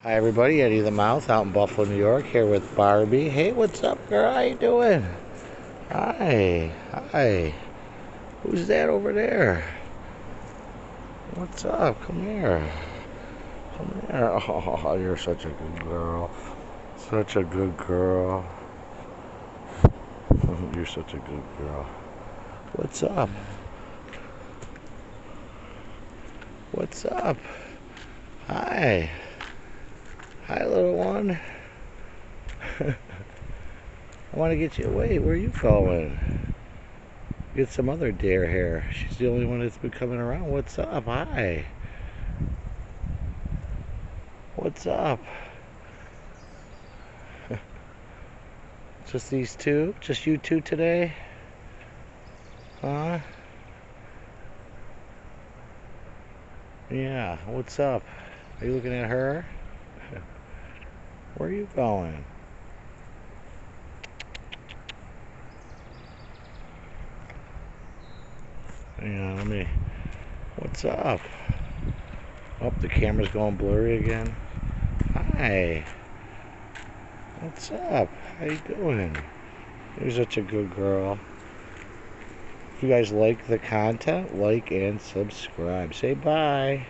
Hi everybody, Eddie the Mouth out in Buffalo, New York, here with Barbie. Hey, what's up, girl? How you doing? Hi, hi. Who's that over there? What's up? Come here. Come here. Oh, you're such a good girl. Such a good girl. You're such a good girl. What's up? What's up? Hi. Hi, little one. I want to get you. Wait, where are you going? Get some other deer here. She's the only one that's been coming around. What's up? Hi. What's up? Just these two? Just you two today? Huh? Yeah, what's up? Are you looking at her? Where are you going? Yeah, let me. What's up? Oh, the camera's going blurry again. Hi. What's up? How you doing? You're such a good girl. If you guys like the content, like and subscribe. Say bye.